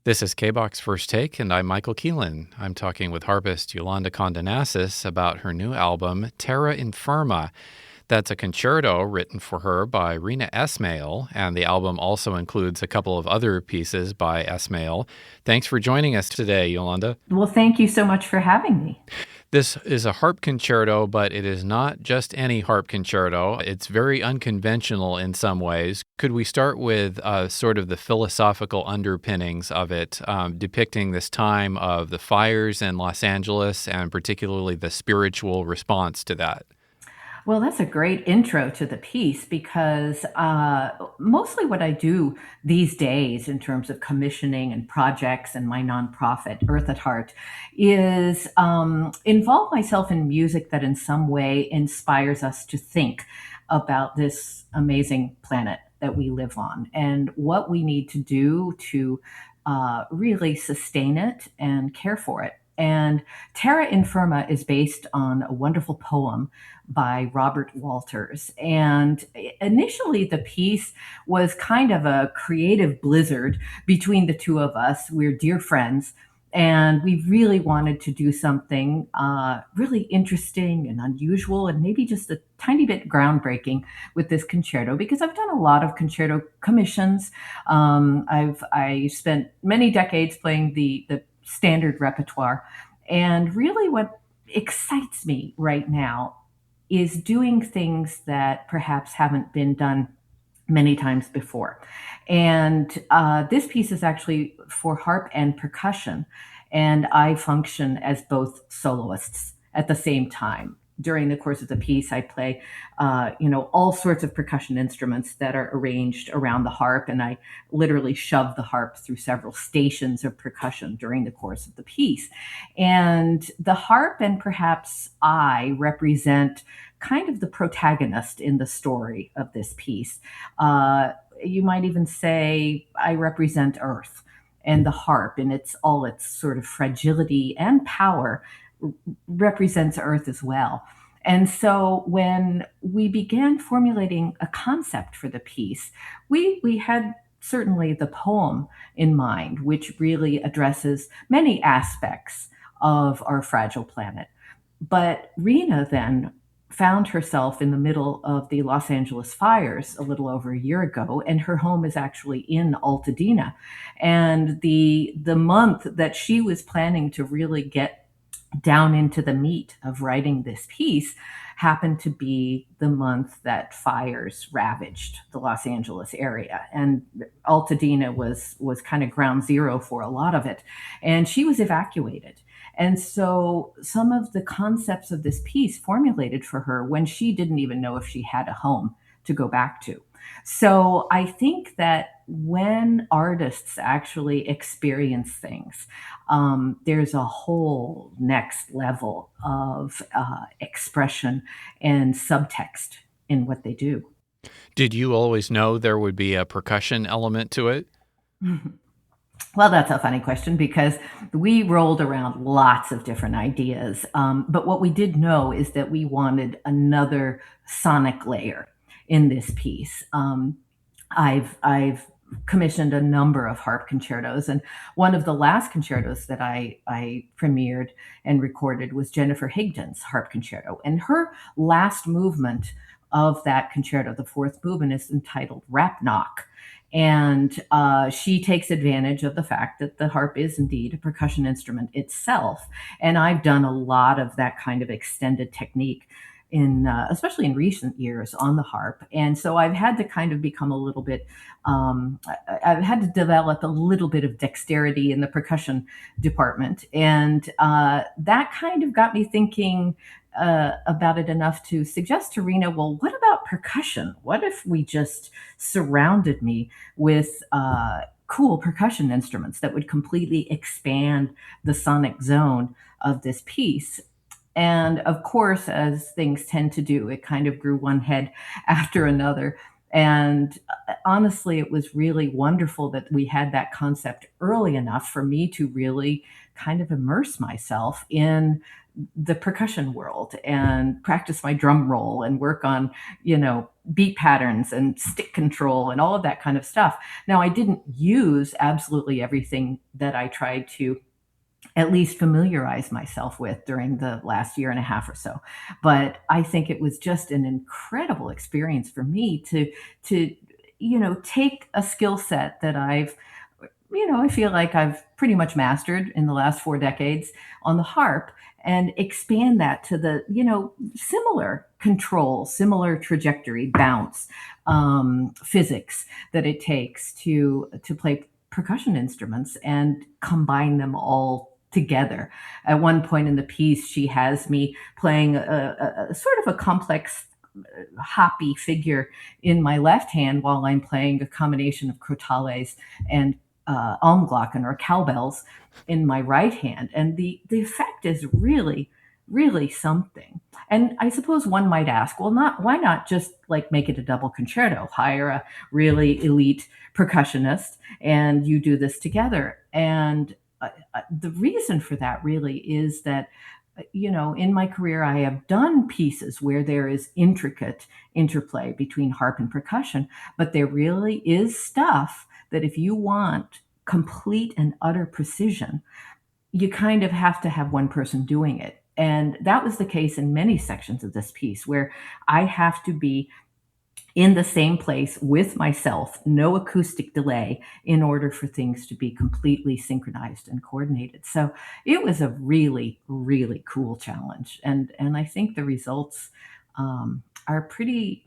This is KBACH's First Take, and I'm Michael Keelan. I'm talking with harpist Yolanda Kondonassis about her new album, Terra Infirma. That's a concerto written for her by Reena Esmail, and the album also includes a couple of other pieces by Esmail. Thanks for joining us today, Yolanda. Well, thank you so much for having me. This is a harp concerto, but it is not just any harp concerto. It's very unconventional in some ways. Could we start with sort of the philosophical underpinnings of it, depicting this time of the fires in Los Angeles and particularly the spiritual response to that? Well, that's a great intro to the piece because mostly what I do these days in terms of commissioning and projects and my nonprofit, Earth at Heart, is involve myself in music that in some way inspires us to think about this amazing planet that we live on and what we need to do to really sustain it and care for it. And Terra Infirma is based on a wonderful poem by Robert Walters. And initially, the piece was kind of a creative blizzard between the two of us. We're dear friends. And we really wanted to do something really interesting and unusual, and maybe just a tiny bit groundbreaking with this concerto. Because I've done a lot of concerto commissions. I spent many decades playing the standard repertoire, and really, what excites me right now is doing things that perhaps haven't been done many times before. And this piece is actually for harp and percussion, and I function as both soloists at the same time. During the course of the piece, I play, all sorts of percussion instruments that are arranged around the harp, and I literally shove the harp through several stations of percussion during the course of the piece. And the harp and perhaps I represent kind of the protagonist in the story of this piece. You might even say I represent Earth, and the harp in its sort of fragility and power represents Earth as well. And so when we began formulating a concept for the piece, we had certainly the poem in mind, which really addresses many aspects of our fragile planet. But Rena then found herself in the middle of the Los Angeles fires a little over a year ago, and her home is actually in Altadena. And the month that she was planning to really get down into the meat of writing this piece happened to be the month that fires ravaged the Los Angeles area, and Altadena was kind of ground zero for a lot of it, and she was evacuated. And so some of the concepts of this piece formulated for her when she didn't even know if she had a home to go back to. So I think that when artists actually experience things, there's a whole next level of expression and subtext in what they do. Did you always know there would be a percussion element to it? Well, that's a funny question because we rolled around lots of different ideas. But what we did know is that we wanted another sonic layer in this piece. I've commissioned a number of harp concertos, and one of the last concertos that I premiered and recorded was Jennifer Higdon's harp concerto, and her last movement of that concerto, the fourth movement, is entitled Rap Knock. And she takes advantage of the fact that the harp is indeed a percussion instrument itself. And I've done a lot of that kind of extended technique especially in recent years on the harp. And so I've had to kind of become a little bit, I've had to develop a little bit of dexterity in the percussion department. And that kind of got me thinking about it enough to suggest to Rena, well, what about percussion? What if we just surrounded me with cool percussion instruments that would completely expand the sonic zone of this piece? And of course, as things tend to do, it kind of grew one head after another. And honestly, it was really wonderful that we had that concept early enough for me to really kind of immerse myself in the percussion world and practice my drum roll and work on, beat patterns and stick control and all of that kind of stuff. Now, I didn't use absolutely everything that I tried to at least familiarize myself with during the last year and a half or so. But I think it was just an incredible experience for me to take a skill set that I feel like I've pretty much mastered in the last 4 decades on the harp and expand that to the similar control, similar trajectory, bounce, physics that it takes to play percussion instruments and combine them all together. At one point in the piece, she has me playing a sort of a complex hoppy figure in my left hand while I'm playing a combination of crotales and Almglocken or cowbells in my right hand. And the effect is really, really something. And I suppose one might ask, well, not why not just like make it a double concerto, hire a really elite percussionist, and you do this together. And the reason for that really is that in my career, I have done pieces where there is intricate interplay between harp and percussion, but there really is stuff that if you want complete and utter precision, you kind of have to have one person doing it. And that was the case in many sections of this piece where I have to be in the same place with myself, no acoustic delay, in order for things to be completely synchronized and coordinated. So it was a really, really cool challenge, and I think the results are pretty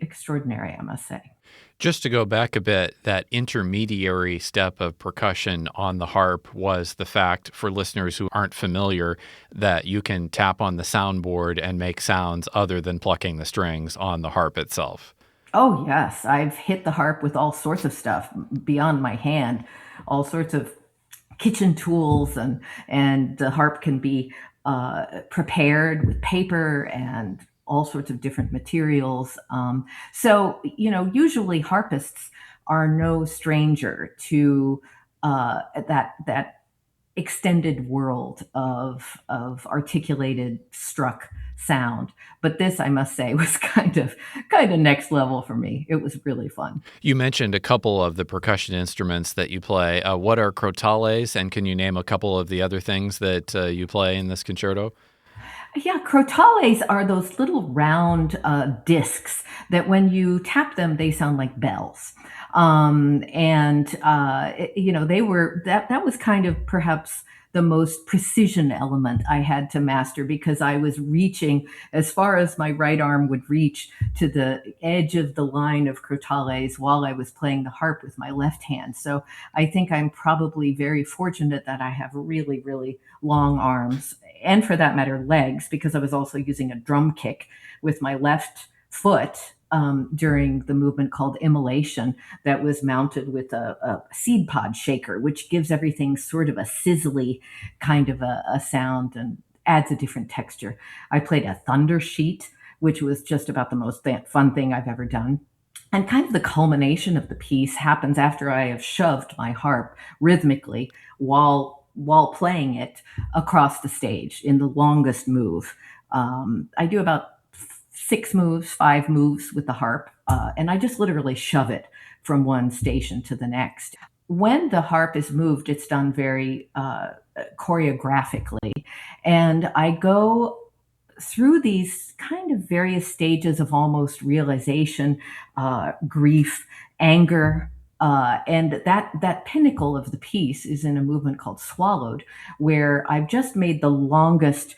extraordinary, I must say. Just to go back a bit, that intermediary step of percussion on the harp was the fact, for listeners who aren't familiar, that you can tap on the soundboard and make sounds other than plucking the strings on the harp itself. Oh, yes. I've hit the harp with all sorts of stuff beyond my hand, all sorts of kitchen tools, and the harp can be prepared with paper and all sorts of different materials. So usually harpists are no stranger to that extended world of articulated struck sound. But this, I must say, was kind of next level for me. It was really fun. You mentioned a couple of the percussion instruments that you play. What are crotales, and can you name a couple of the other things that you play in this concerto? Yeah, crotales are those little round discs that when you tap them, they sound like bells. They were that was kind of perhaps the most precision element I had to master because I was reaching as far as my right arm would reach to the edge of the line of crotales while I was playing the harp with my left hand. So I think I'm probably very fortunate that I have really, really long arms and for that matter, legs, because I was also using a drum kick with my left foot during the movement called immolation that was mounted with a seed pod shaker, which gives everything sort of a sizzly kind of a sound and adds a different texture. I played a thunder sheet, which was just about the most fun thing I've ever done. And kind of the culmination of the piece happens after I have shoved my harp rhythmically while playing it across the stage in the longest move. I do about 6 moves, 5 moves with the harp, and I just literally shove it from one station to the next. When the harp is moved, it's done very choreographically, and I go through these kind of various stages of almost realization, grief, anger, and that pinnacle of the piece is in a movement called Swallowed, where I've just made the longest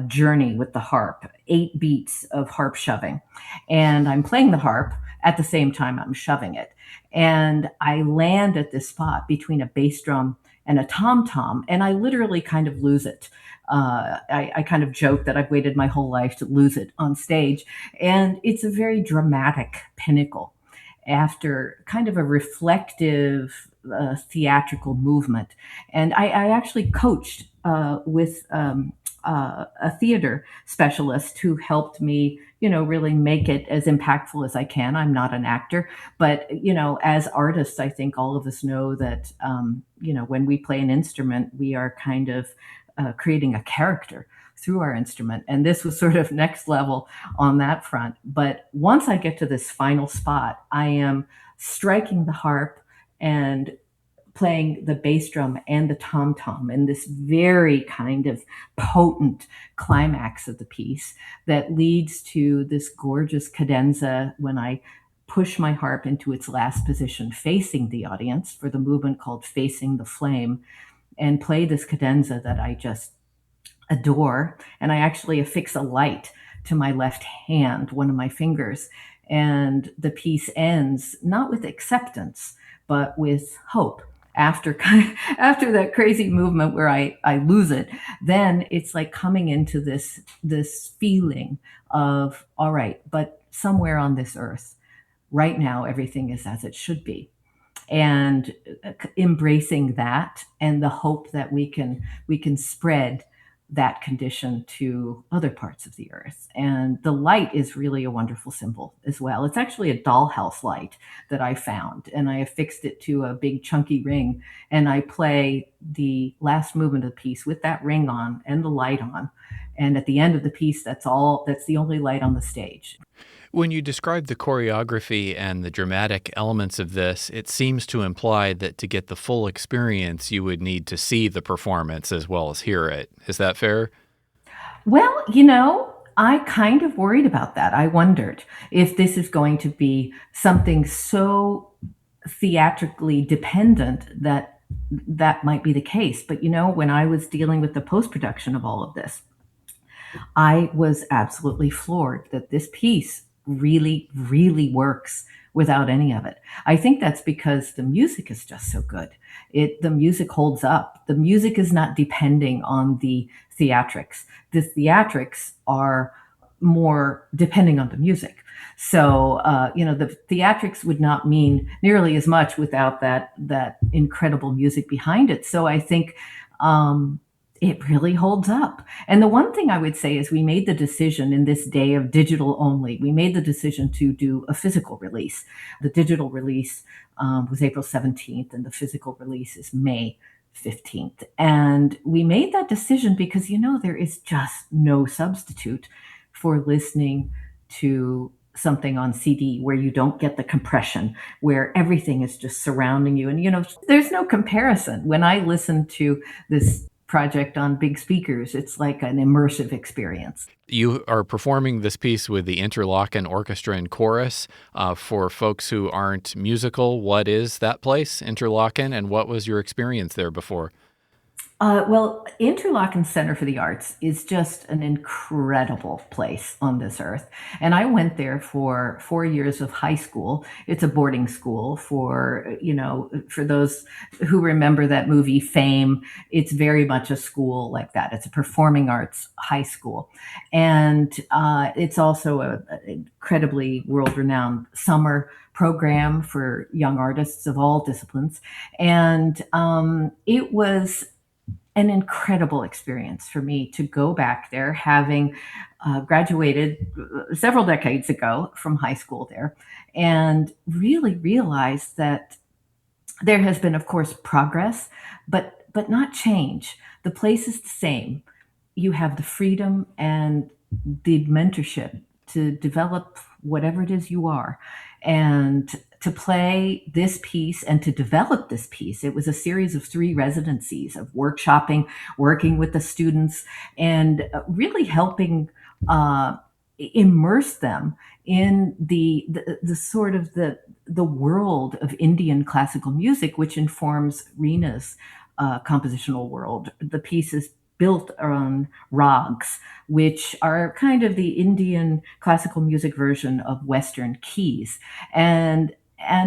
journey with the harp, 8 beats of harp shoving, and I'm playing the harp at the same time I'm shoving it, and I land at this spot between a bass drum and a tom tom, and I literally kind of lose it. I kind of joke that I've waited my whole life to lose it on stage. And it's a very dramatic pinnacle after kind of a reflective theatrical movement. And I actually coached with a theater specialist who helped me, really make it as impactful as I can. I'm not an actor, but, as artists, I think all of us know that, when we play an instrument, we are kind of creating a character. through our instrument. And this was sort of next level on that front. But once I get to this final spot, I am striking the harp and playing the bass drum and the tom tom in this very kind of potent climax of the piece that leads to this gorgeous cadenza when I push my harp into its last position facing the audience for the movement called Facing the Flame, and play this cadenza that I just adore. And I actually affix a light to my left hand, one of my fingers. And the piece ends not with acceptance, but with hope. After that crazy movement where I lose it, then it's like coming into this feeling of, all right, but somewhere on this earth, right now, everything is as it should be, and embracing that and the hope that we can spread that condition to other parts of the earth. And the light is really a wonderful symbol as well. It's actually a dollhouse light that I found, and I affixed it to a big chunky ring, and I play the last movement of the piece with that ring on and the light on. And at the end of the piece, that's the only light on the stage. When you describe the choreography and the dramatic elements of this, it seems to imply that to get the full experience, you would need to see the performance as well as hear it. Is that fair? Well, I kind of worried about that. I wondered if this is going to be something so theatrically dependent that that might be the case. But when I was dealing with the post production of all of this, I was absolutely floored that this piece really, really works without any of it. I think that's because the music is just so good. The music holds up. The music is not depending on the theatrics. The theatrics are more depending on the music. So the theatrics would not mean nearly as much without that incredible music behind it. So I think um, it really holds up. And the one thing I would say is we made the decision in this day of digital only, we made the decision to do a physical release. The digital release was April 17th, and the physical release is May 15th. And we made that decision because, there is just no substitute for listening to something on CD where you don't get the compression, where everything is just surrounding you. And, there's no comparison. When I listen to this project on big speakers, it's like an immersive experience. You are performing this piece with the Interlochen Orchestra and Chorus. For folks who aren't musical, what is that place, Interlochen, and what was your experience there before? Well, Interlochen Center for the Arts is just an incredible place on this earth. And I went there for 4 years of high school. It's a boarding school for those who remember that movie Fame. It's very much a school like that. It's a performing arts high school. And it's also an incredibly world renowned summer program for young artists of all disciplines. And it was an incredible experience for me to go back there, having graduated several decades ago from high school there, and really realize that there has been, of course, progress, but not change. The place is the same. You have the freedom and the mentorship to develop whatever it is you are, and to play this piece and to develop this piece. It was a series of 3 residencies of workshopping, working with the students, and really helping immerse them in the sort of the world of Indian classical music, which informs Reena's compositional world. The piece is built on rags, which are kind of the Indian classical music version of Western keys. And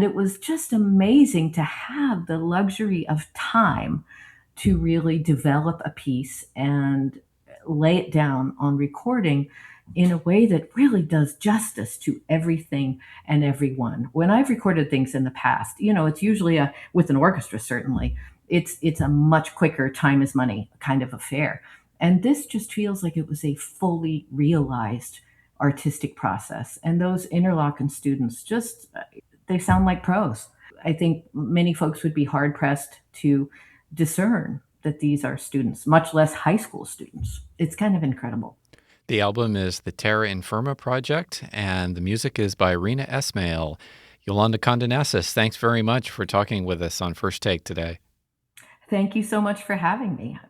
it was just amazing to have the luxury of time to really develop a piece and lay it down on recording in a way that really does justice to everything and everyone. When I've recorded things in the past, it's usually with an orchestra, certainly. It's a much quicker time is money kind of affair. And this just feels like it was a fully realized artistic process. And those Interlochen students just they sound like pros. I think many folks would be hard pressed to discern that these are students, much less high school students. It's kind of incredible. The album is the Terra Infirma project, and the music is by Reena Esmail. Yolanda Kondonassis, thanks very much for talking with us on First Take today. Thank you so much for having me.